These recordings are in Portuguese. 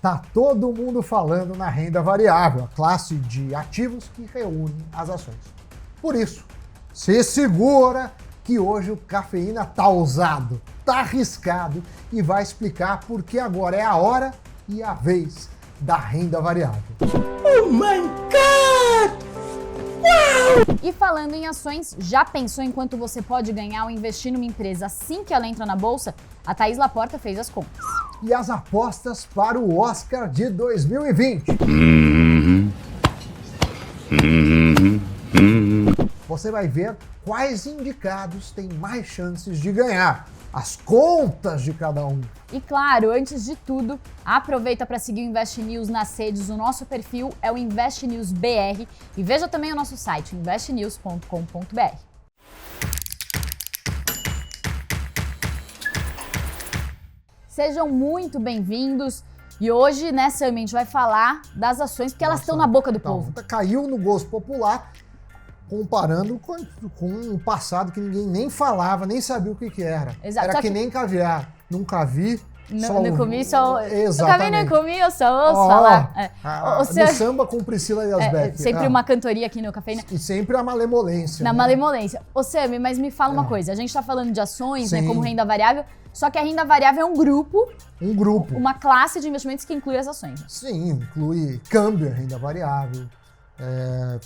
Tá todo mundo falando na renda variável, a classe de ativos que reúne as ações. Por isso, se segura que hoje o Cafeína tá ousado, tá arriscado e vai explicar por que agora é a hora e a vez da renda variável. Oh my God! Uau! E falando em ações, já pensou em quanto você pode ganhar ao investir numa empresa assim que ela entra na bolsa? A Thaís Laporta fez as contas. E as apostas para o Oscar de 2020. Você vai ver quais indicados têm mais chances de ganhar, as contas de cada um. E claro, antes de tudo, aproveita para seguir o Invest News nas redes. O nosso perfil é o Invest News BR e veja também o nosso site, investnews.com.br. Sejam muito bem-vindos. E hoje, né, Sam, a gente vai falar das ações, porque elas estão na boca do povo. Caiu no gosto popular, comparando com um passado que ninguém nem falava, nem sabia o que era. Exato. Era que nem caviar. Nunca vi. Não comi, só... Exatamente. Nunca vi, não comi, eu só ouço falar. No samba com Priscila e Asbeck. Sempre uma cantoria aqui no Cafeína. E sempre a malemolência. Na malemolência. Ô, Sam, mas me fala uma coisa. A gente tá falando de ações, né, como renda variável, só que a renda variável é um grupo. Uma classe de investimentos que inclui as ações. Sim, inclui câmbio, renda variável,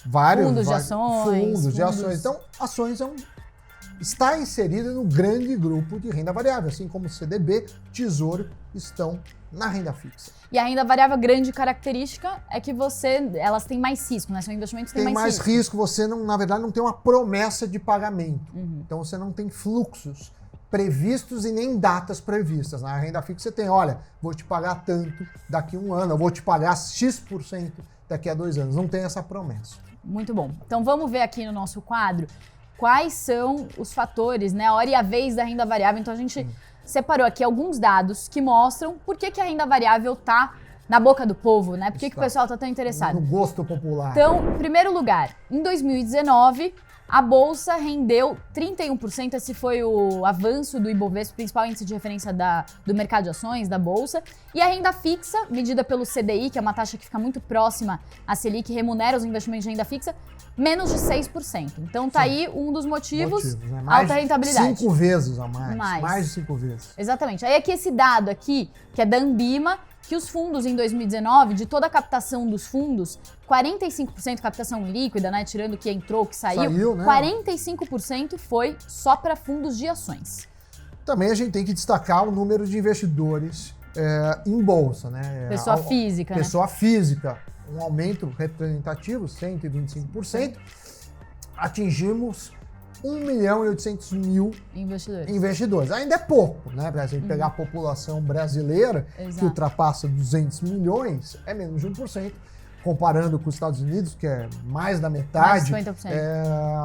vários... Fundos de ações. Fundos de ações. Então, ações está inserida no grande grupo de renda variável, assim como CDB, Tesouro estão na renda fixa. E a renda variável, a grande característica é que elas têm mais risco, né? São investimentos que têm mais risco. Você, na verdade, não tem uma promessa de pagamento. Então, você não tem fluxos previstos e nem datas previstas. Na renda fixa, você tem, olha, vou te pagar tanto daqui a um ano, eu vou te pagar X% daqui a 2 anos. Não tem essa promessa. Muito bom. Então, vamos ver aqui no nosso quadro quais são os fatores, né, a hora e a vez da renda variável. Então a gente separou aqui alguns dados que mostram por que a renda variável tá na boca do povo, né? Por que o pessoal tá tão interessado? No gosto popular. Então, em primeiro lugar, em 2019, a Bolsa rendeu 31%, esse foi o avanço do Ibovespa, principal índice de referência do mercado de ações, da Bolsa. E a renda fixa, medida pelo CDI, que é uma taxa que fica muito próxima à Selic, remunera os investimentos de renda fixa, menos de 6%. Então tá aí um dos motivos, né? Alta rentabilidade. 5 vezes a mais. Mais de 5 vezes. Exatamente. Aí aqui esse dado aqui, que é da Anbima, que os fundos em 2019, de toda a captação dos fundos, 45% captação líquida, né, tirando o que entrou, o que saiu, né? 45% foi só para fundos de ações. Também a gente tem que destacar o número de investidores em bolsa, né? Pessoa física, Pessoa física, um aumento representativo, 125%. Atingimos 1.800.000 investidores. Ainda é pouco, né? Pra gente pegar a população brasileira, que ultrapassa 200 milhões, é menos de 1%. Comparando com os Estados Unidos, que é mais da metade, mais de 50%.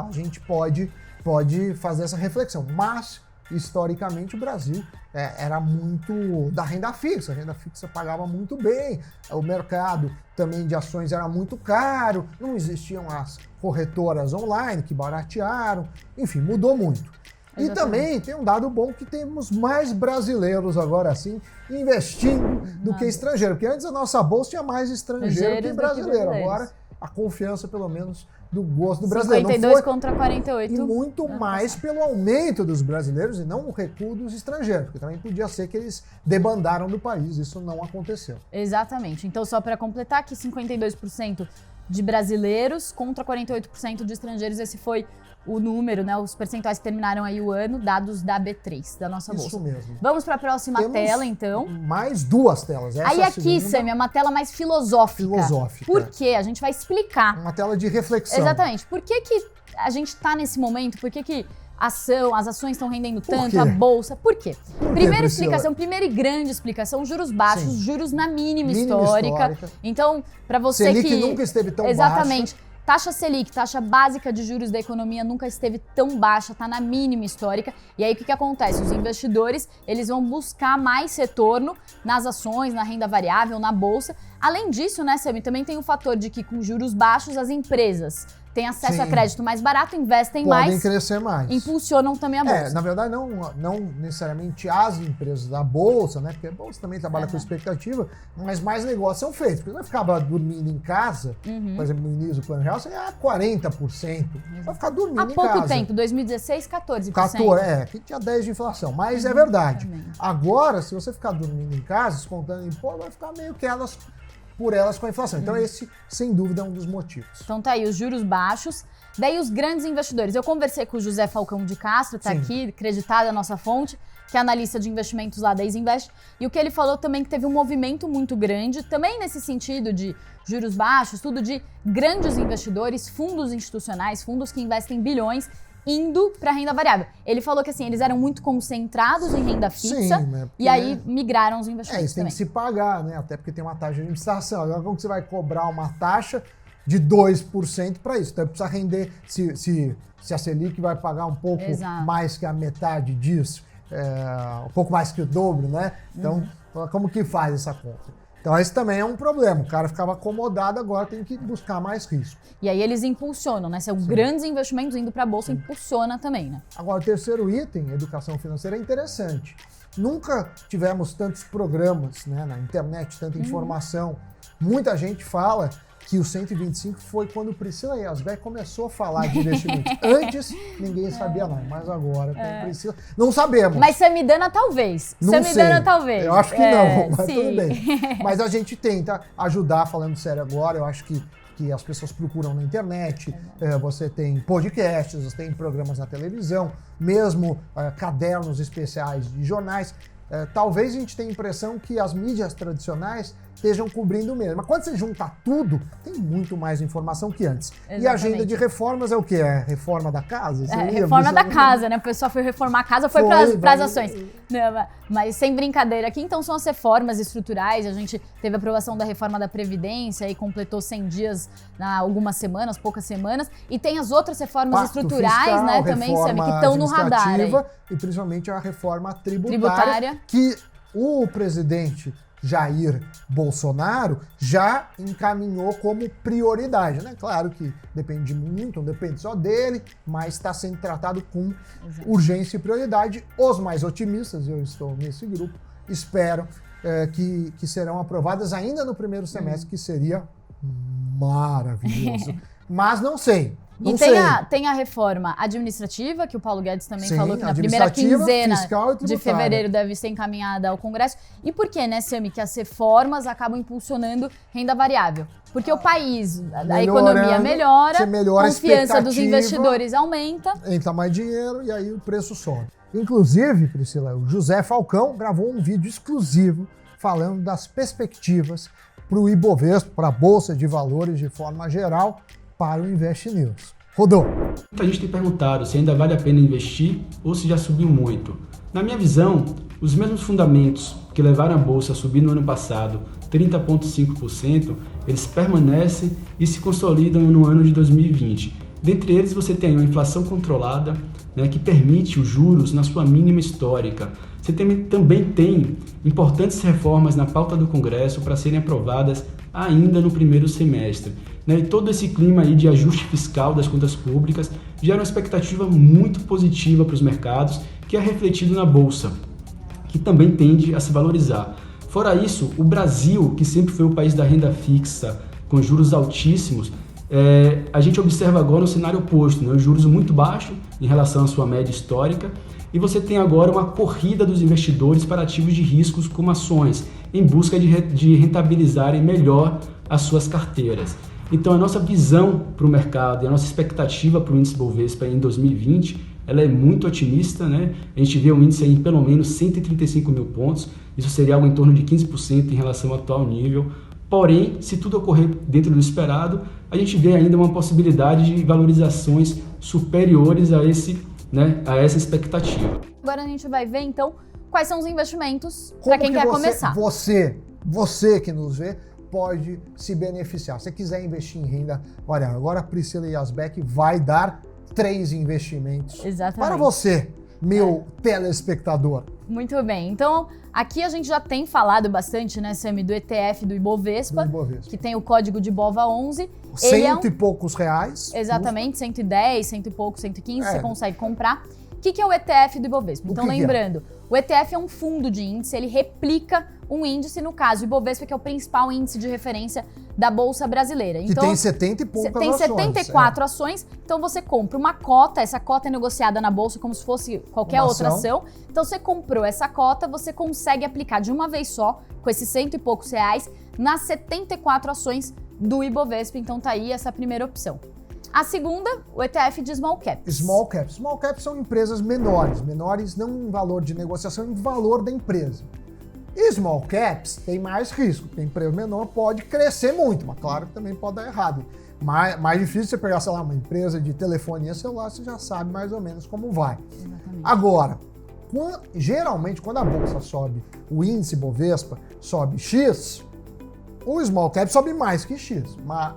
A gente pode fazer essa reflexão. Mas, historicamente, o Brasil era muito da renda fixa. A renda fixa pagava muito bem. O mercado também de ações era muito caro. Não existiam as corretoras online que baratearam. Enfim, mudou muito. Exatamente. E também tem um dado bom que temos mais brasileiros agora sim investindo do que estrangeiro. Porque antes a nossa bolsa tinha mais estrangeiro que brasileiro. Agora a confiança, pelo menos, do gosto do brasileiro. 52 contra 48. E muito mais pelo aumento dos brasileiros e não o recuo dos estrangeiros. Porque também podia ser que eles debandaram do país. Isso não aconteceu. Exatamente. Então, só para completar aqui, 52% de brasileiros contra 48% de estrangeiros. Esse foi o número, né? Os percentuais que terminaram aí o ano, dados da B3, da nossa bolsa. Isso mesmo. Vamos para a próxima tela, então. Mais 2 telas. Essa aí aqui, Sam, é uma tela mais filosófica. Por quê? A gente vai explicar. Uma tela de reflexão. Exatamente. Por que a gente está nesse momento? Por que as ações estão rendendo tanto, a bolsa? Por quê? Primeira explicação, primeira e grande explicação, juros baixos, juros na mínima histórica. Então, para você Selic nunca esteve tão exatamente. Baixa. Taxa Selic, taxa básica de juros da economia, nunca esteve tão baixa, está na mínima histórica. E aí o que acontece? Os investidores, eles vão buscar mais retorno nas ações, na renda variável, na bolsa. Além disso, né, Sam, também tem o fator de que com juros baixos as empresas têm acesso a Sim. crédito mais barato, investem Podem mais, crescer mais. impulsionam também a bolsa. Na verdade, não necessariamente as empresas da Bolsa, né? Porque a Bolsa também trabalha com expectativa, mas mais negócios são feitos. Porque você vai ficar dormindo em casa, por exemplo, no início do Plano Real, você ganha 40%. Vai ficar dormindo Há em casa. pouco tempo, 2016, 14%. 14, que tinha 10 de inflação, mas é verdade. exatamente. Agora, se você ficar dormindo em casa, descontando imposto, vai ficar meio que por elas com a inflação. Então esse, sem dúvida, é um dos motivos. Então tá aí, os juros baixos. Daí os grandes investidores. Eu conversei com o José Falcão de Castro, tá Sim. aqui, acreditado a nossa fonte, que é analista de investimentos lá da Isinvest. E o que ele falou também que teve um movimento muito grande, também nesse sentido de juros baixos, tudo de grandes investidores, fundos institucionais, fundos que investem bilhões, indo para renda variável. Ele falou que assim, eles eram muito concentrados em renda fixa, né, porque- e aí migraram os investimentos Isso tem também. que se pagar, né? Até porque tem uma taxa de administração. Agora, como que você vai cobrar uma taxa de 2% para isso? Então precisa render, se a Selic vai pagar um pouco Exato. mais que a metade disso, um pouco mais que o dobro, né? Então, como que faz essa conta? Então, esse também é um problema. O cara ficava acomodado, agora tem que buscar mais risco. E aí eles impulsionam, né? São grandes investimentos indo para a bolsa, impulsiona também, né? Agora, o terceiro item, educação financeira, é interessante. Nunca tivemos tantos programas, né, na internet, tanta informação. Muita gente fala que o 125 foi quando Priscila Yasbeck começou a falar de investimentos. Antes, ninguém sabia nada, mas agora tem Priscila. Não sabemos. Mas Samidana talvez. Não Samidana sei. talvez. Eu acho que não, mas sim. tudo bem. Mas a gente tenta ajudar, falando sério agora, eu acho que as pessoas procuram na internet, você tem podcasts, você tem programas na televisão, mesmo cadernos especiais de jornais. Talvez a gente tenha a impressão que as mídias tradicionais estejam cobrindo o mesmo. Mas quando você junta tudo, tem muito mais informação que antes. Exatamente. E a agenda de reformas é o quê? É reforma da casa? Reforma da casa, né? O pessoal foi reformar a casa, foi para as ações. Não, mas sem brincadeira aqui, então são as reformas estruturais. A gente teve a aprovação da reforma da Previdência e completou 100 dias há algumas semanas, poucas semanas. E tem as outras reformas Pacto estruturais, fiscal, né, também, sabe, que estão no radar. Aí. administrativa E principalmente a reforma tributária. Que o presidente Jair Bolsonaro já encaminhou como prioridade, né? Claro que depende muito, não depende só dele, mas está sendo tratado com urgência e prioridade. Os mais otimistas, eu estou nesse grupo, espero que serão aprovadas ainda no primeiro semestre, que seria maravilhoso. Mas não sei. Não E sei. tem a reforma administrativa, que o Paulo Guedes também Sim, falou que na primeira quinzena fiscal e de tributária. fevereiro deve ser encaminhada ao Congresso. E por que, né, Sami, que as reformas acabam impulsionando renda variável? Porque o país, a economia melhora, você melhora a confiança dos expectativa, investidores aumenta. Entra mais dinheiro e aí o preço sobe. Inclusive, Priscila, o José Falcão gravou um vídeo exclusivo falando das perspectivas para o Ibovespa, para a Bolsa de Valores de forma geral, para o Invest News. Rodou. Muita gente tem perguntado se ainda vale a pena investir ou se já subiu muito. Na minha visão, os mesmos fundamentos que levaram a Bolsa a subir no ano passado 30,5%, eles permanecem e se consolidam no ano de 2020. Dentre eles, você tem uma inflação controlada, né, que permite os juros na sua mínima histórica. Você também tem importantes reformas na pauta do Congresso para serem aprovadas ainda no primeiro semestre. E todo esse clima aí de ajuste fiscal das contas públicas gera uma expectativa muito positiva para os mercados, que é refletido na Bolsa, que também tende a se valorizar. Fora isso, o Brasil, que sempre foi o país da renda fixa, com juros altíssimos, a gente observa agora um cenário oposto, né? Juros muito baixos em relação à sua média histórica, e você tem agora uma corrida dos investidores para ativos de riscos como ações, em busca de rentabilizarem melhor as suas carteiras. Então a nossa visão para o mercado e a nossa expectativa para o índice Bovespa em 2020, ela é muito otimista, né? A gente vê um índice em pelo menos 135 mil pontos, isso seria algo em torno de 15% em relação ao atual nível. Porém, se tudo ocorrer dentro do esperado, a gente vê ainda uma possibilidade de valorizações superiores a essa expectativa. Agora a gente vai ver, então, quais são os investimentos para quem quer começar. Você que nos vê, pode se beneficiar. Se você quiser investir em renda variável, agora a Priscila Yasbeck vai dar 3 investimentos Exatamente. para você. meu telespectador? Muito bem. Então, aqui a gente já tem falado bastante, né, Sami, do ETF do Ibovespa, que tem o código de BOVA11. Cento e poucos reais. Exatamente, 110, cento e pouco, 115, você consegue comprar. O que é o ETF do Ibovespa? Então, lembrando, o ETF é um fundo de índice, ele replica um índice, no caso, o Ibovespa, que é o principal índice de referência da Bolsa Brasileira. Então, que tem 70 e poucas ações. Tem 74 ações, então você compra uma cota, essa cota é negociada na Bolsa como se fosse qualquer outra ação. Então, você comprou essa cota, você consegue aplicar de uma vez só, com esses cento e poucos reais, nas 74 ações do Ibovespa. Então, tá aí essa primeira opção. A segunda, o ETF de Small Caps. Small Caps. Small Caps são empresas menores. Menores não em valor de negociação, em valor da empresa. E Small Caps tem mais risco, porque a empresa menor pode crescer muito, mas claro que também pode dar errado. Mais difícil você pegar, sei lá, uma empresa de telefonia celular, você já sabe mais ou menos como vai. Exatamente. Agora, geralmente quando a bolsa sobe, o índice Bovespa sobe X, o Small Cap sobe mais que X. Mas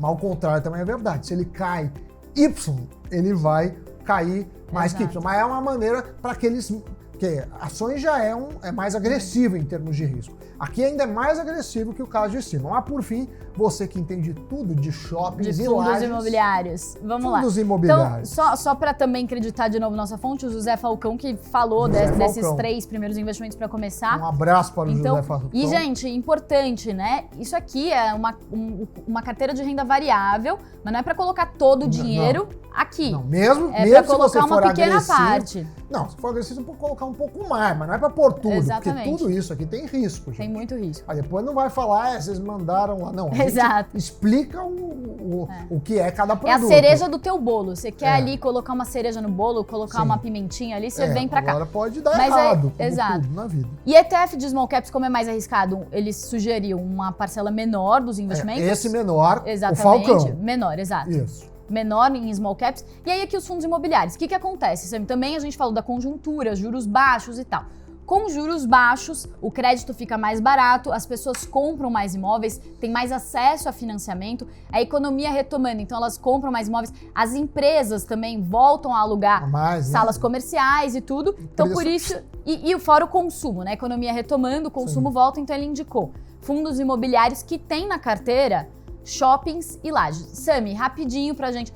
ao contrário também é verdade. Se ele cai Y, ele vai cair mais que Y. Mas é uma maneira para aqueles... Porque ações já é mais agressivo em termos de risco. Aqui ainda é mais agressivo que o caso de cima. Mas, por fim, você que entende tudo de shoppings de e fundos lajes, imobiliários. Vamos lá. Fundos imobiliários. Então, só para também acreditar de novo nossa fonte, o José Falcão, que falou desses 3 primeiros investimentos para começar. Um abraço para o José Falcão. E, gente, importante, né? Isso aqui é uma carteira de renda variável, mas não é para colocar todo o dinheiro aqui. Não, mesmo para se colocar você for uma pequena agressivo, parte. Não, se for agressivo, você pode colocar um pouco mais, mas não é para pôr tudo. Exatamente. Porque tudo isso aqui tem risco, gente. Tem muito risco. Aí depois não vai falar, vocês mandaram lá. Não, a gente explica o que é cada produto. É a cereja do teu bolo. Você quer ali colocar uma cereja no bolo, colocar uma pimentinha ali, você vem pra cá. Agora pode dar errado, como exato. tudo na vida. E ETF de Small Caps, como é mais arriscado, eles sugeriam uma parcela menor dos investimentos. Esse menor, exatamente, o Falcão. Menor, exato. Isso. Menor em small caps. E aí aqui os fundos imobiliários. O que acontece, Sam? Também a gente falou da conjuntura, juros baixos e tal. Com juros baixos, o crédito fica mais barato, as pessoas compram mais imóveis, têm mais acesso a financiamento, a economia retomando, então elas compram mais imóveis, as empresas também voltam a alugar salas comerciais e tudo. Então por isso, e fora o consumo, né? A economia retomando, o consumo volta, então ele indicou fundos imobiliários que tem na carteira shoppings e lajes. Sami, rapidinho pra gente,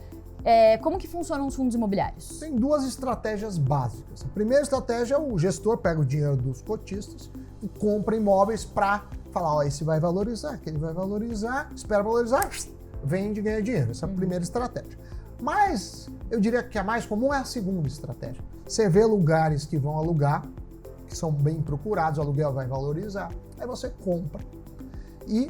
como que funcionam os fundos imobiliários? Tem 2 estratégias básicas. A primeira estratégia é o gestor pega o dinheiro dos cotistas e compra imóveis para falar, ó, esse vai valorizar, aquele vai valorizar, espera valorizar, vende e ganha dinheiro. Essa é a primeira estratégia. Mas eu diria que a mais comum é a segunda estratégia. Você vê lugares que vão alugar, que são bem procurados, o aluguel vai valorizar, aí você compra e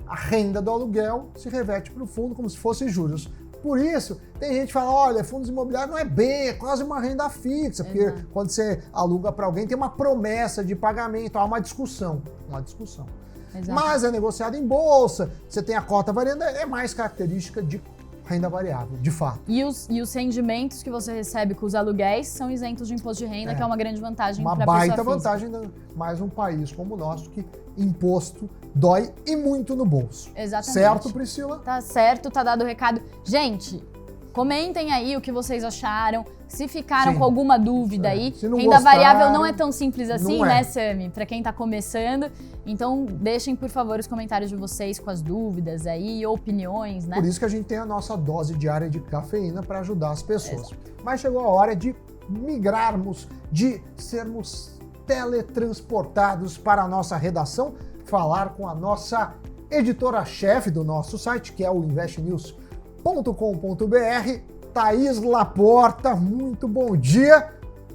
a renda do aluguel se reverte para o fundo como se fosse juros. Por isso, tem gente que fala, olha, fundos imobiliários não é bem, é quase uma renda fixa, porque quando você aluga para alguém tem uma promessa de pagamento, há uma discussão. Exato. Mas é negociado em bolsa, você tem a cota variável, é mais característica de renda variável, de fato. E os rendimentos que você recebe com os aluguéis são isentos de imposto de renda, que é uma grande vantagem para a pessoa física. Uma baita vantagem, mais um país como o nosso, que imposto dói e muito no bolso. Exatamente. Certo, Priscila? Tá certo, tá dado o recado. Gente, comentem aí o que vocês acharam. Se ficaram com alguma dúvida aí, renda variável não é tão simples assim, né, Sami? Para quem tá começando. Então, deixem, por favor, os comentários de vocês com as dúvidas aí, opiniões, né? Por isso que a gente tem a nossa dose diária de cafeína para ajudar as pessoas. Mas chegou a hora de migrarmos, de sermos teletransportados para a nossa redação, falar com a nossa editora-chefe do nosso site, que é o investnews.com.br, Thaís Laporta. Muito bom dia!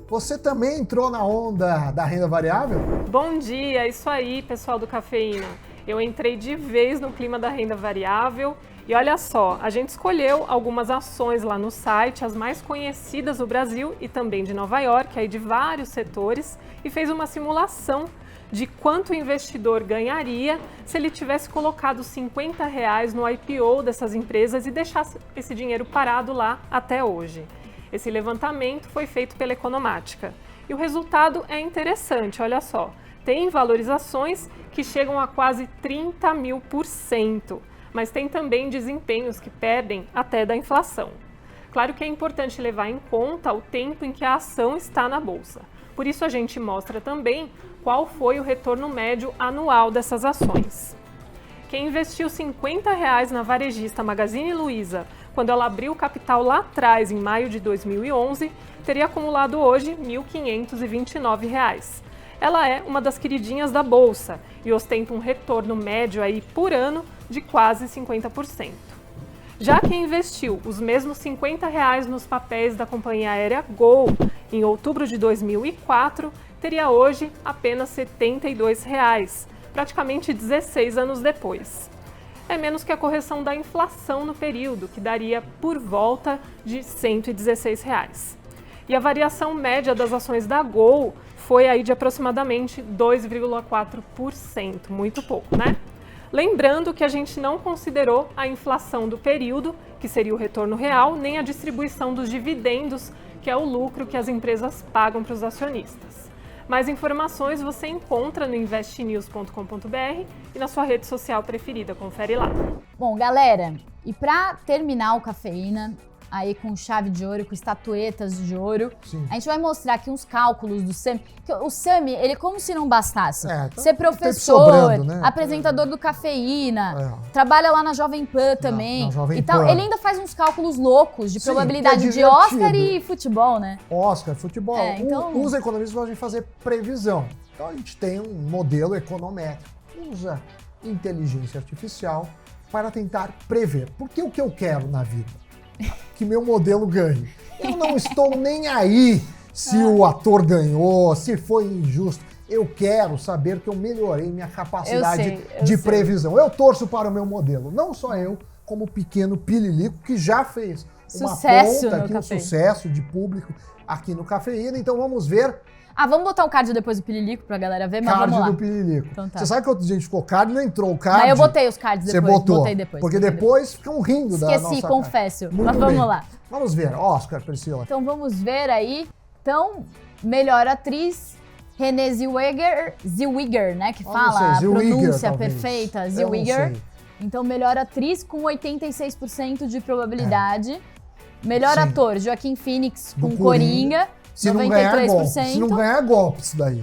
Você também entrou na onda da renda variável? Bom dia, isso aí, pessoal do Cafeína. Eu entrei de vez no clima da renda variável e olha só, a gente escolheu algumas ações lá no site, as mais conhecidas do Brasil e também de Nova York, aí de vários setores, e fez uma simulação de quanto o investidor ganharia se ele tivesse colocado R$50 no IPO dessas empresas e deixasse esse dinheiro parado lá até hoje. Esse levantamento foi feito pela Economática. E o resultado é interessante, olha só. Tem valorizações que chegam a quase 30.000%, mas tem também desempenhos que perdem até da inflação. Claro que é importante levar em conta o tempo em que a ação está na bolsa. Por isso a gente mostra também qual foi o retorno médio anual dessas ações. Quem investiu R$50 na varejista Magazine Luiza quando ela abriu o capital lá atrás, em maio de 2011, teria acumulado hoje R$ 1.529. Ela é uma das queridinhas da bolsa e ostenta um retorno médio aí por ano de quase 50%. Já quem investiu os mesmos R$50 nos papéis da companhia aérea Gol em outubro de 2004, teria hoje apenas R$ 72, praticamente 16 anos depois. É menos que a correção da inflação no período, que daria por volta de R$ 116. E a variação média das ações da Gol foi aí de aproximadamente 2,4%, muito pouco, né? Lembrando que a gente não considerou a inflação do período, que seria o retorno real, nem a distribuição dos dividendos, que é o lucro que as empresas pagam para os acionistas. Mais informações você encontra no investnews.com.br e na sua rede social preferida, confere lá. Bom, galera, e para terminar o Cafeína, aí com chave de ouro, com estatuetas de ouro, Sim. a gente vai mostrar aqui uns cálculos do Sami. O Sami, ele como se não bastasse. Tá ser professor, sobrando, né? apresentador do Cafeína, trabalha lá na Jovem Pan também. na Jovem e tal. Pan. Ele ainda faz uns cálculos loucos de Sim, probabilidade que é de Oscar divertido. e futebol, né? Oscar, futebol. Então... Os economistas gostam de fazer previsão. Então a gente tem um modelo econométrico, usa inteligência artificial para tentar prever. Porque o que eu quero na vida? Que meu modelo ganhe. Eu não estou nem aí se o ator ganhou, se foi injusto. Eu quero saber que eu melhorei minha capacidade de previsão. Eu torço para o meu modelo. Não só eu, como o pequeno Pililico, que já fez sucesso uma ponta aqui, um sucesso de público aqui no Cafeína. Então vamos ver. Vamos botar o card depois do Pililico pra galera ver, mas vamos lá. Card do Pililico. Então tá. Você sabe que a gente ficou card, não entrou o card. Mas eu botei os cards depois. Você botou. Botei depois. Porque depois ficam rindo da nossa Esqueci, confesso. Muito Mas vamos bem. lá. Vamos ver. Oscar, Priscila. Então vamos ver aí. Então, melhor atriz, Renée Zellweger, né? Que fala a pronúncia perfeita, Zellweger. Então, melhor atriz com 86% de probabilidade. Melhor ator, Joaquin Phoenix com Coringa. Se 93%. não ganhar golpe, se não ganhar golpe isso daí.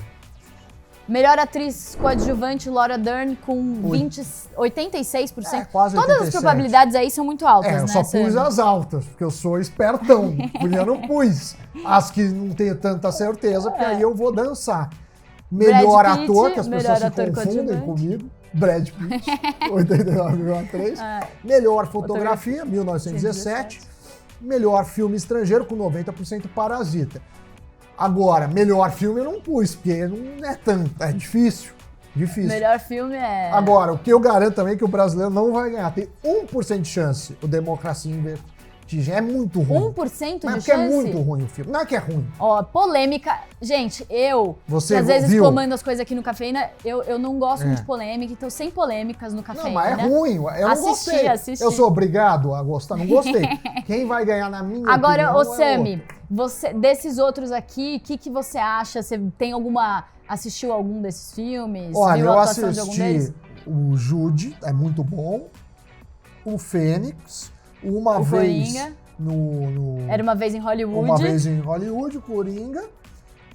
Melhor atriz coadjuvante, Laura Dern, com 86%. Quase 87%. Todas as probabilidades aí são muito altas, né? Eu só pus as altas, porque eu sou espertão. Porque eu não pus as que não tenho tanta certeza, porque aí eu vou dançar. Melhor Brad Pitt, ator, que as pessoas se ator confundem comigo. Brad Pitt, 89,3%. Melhor fotografia, 1917. Melhor filme estrangeiro, com 90% Parasita. Agora, melhor filme eu não pus, porque não é tanto, é difícil. Melhor filme é... Agora, o que eu garanto também é que o brasileiro não vai ganhar. Tem 1% de chance o Democracia em Vertigem. É muito ruim. 1% de chance? Não é porque é muito ruim o filme. Não é que é ruim. Ó, polêmica. Gente, que às vezes comando as coisas aqui no Cafeína, eu não gosto muito de polêmica, então sem polêmicas no Cafeína. Não, mas é ruim. Eu não gostei. Eu sou obrigado a gostar. Não gostei. Quem vai ganhar na minha Agora, opinião Sami, desses outros aqui, o que você acha? Você tem assistiu algum desses filmes? Olha, viu a eu atuação de algum deles? assisti o Jude, é muito bom. O Fênix. Uma o vez Coringa. no... Era uma vez em Hollywood. Uma vez em Hollywood, o Coringa.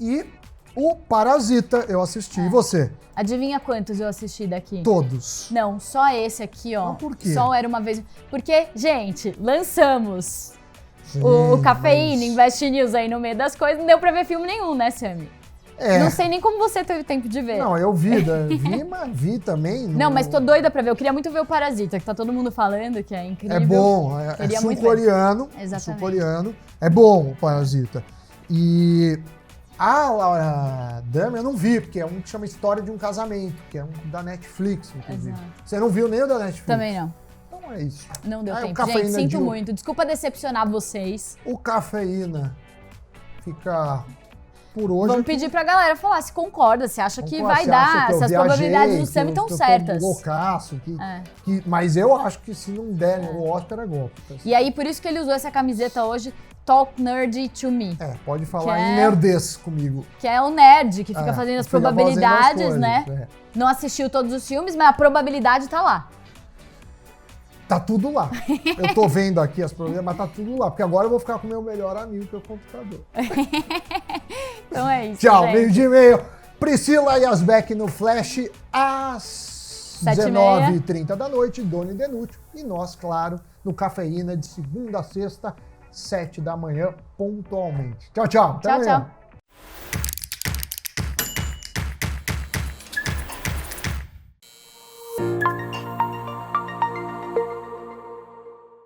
E o Parasita eu assisti. E você? Adivinha quantos eu assisti daqui? Todos. Não, só esse aqui, ó. Mas por quê? Só Era Uma Vez... Porque, gente, lançamos o Cafeína, Invest News aí no meio das coisas. Não deu pra ver filme nenhum, né, Sami? Não sei nem como você teve tempo de ver. Não, eu vi, mas vi também. Não, mas tô doida pra ver. Eu queria muito ver o Parasita, que tá todo mundo falando que é incrível. É bom, é sul-coreano. Exatamente. Sul-coreano. É bom o Parasita. E a Laura Dern eu não vi, porque é um que chama História de um Casamento, que é um da Netflix, inclusive. Exato. Você não viu nem o da Netflix? Também não. Então é isso. Não deu O tempo. Cafeína Gente, sinto de muito. Desculpa decepcionar vocês. O Cafeína fica por hoje. Vamos pedir pra galera falar se concorda, se acha que vai Você dar, acha que eu se as viajei, probabilidades do Sami estão certas. Loucaço, mas eu acho que se não derem o Oscar é golpe. Tá? E aí, por isso que ele usou essa camiseta hoje, Talk Nerdy to Me. Pode falar em nerdez comigo. Que é o nerd que fica fazendo as probabilidades, coisas, né? Não assistiu todos os filmes, mas a probabilidade tá lá. Tá tudo lá. Eu tô vendo aqui as problemas, mas tá tudo lá. Porque agora eu vou ficar com o meu melhor amigo, que é o computador. Então é isso, Tchau, gente. meio-dia e meio. Priscila Yasbeck no Flash, às 19h30 da noite, Doni Denútil. E nós, claro, no Cafeína, de segunda a sexta, 7 da manhã, pontualmente. Tchau, tchau. Até Tchau, amanhã. tchau.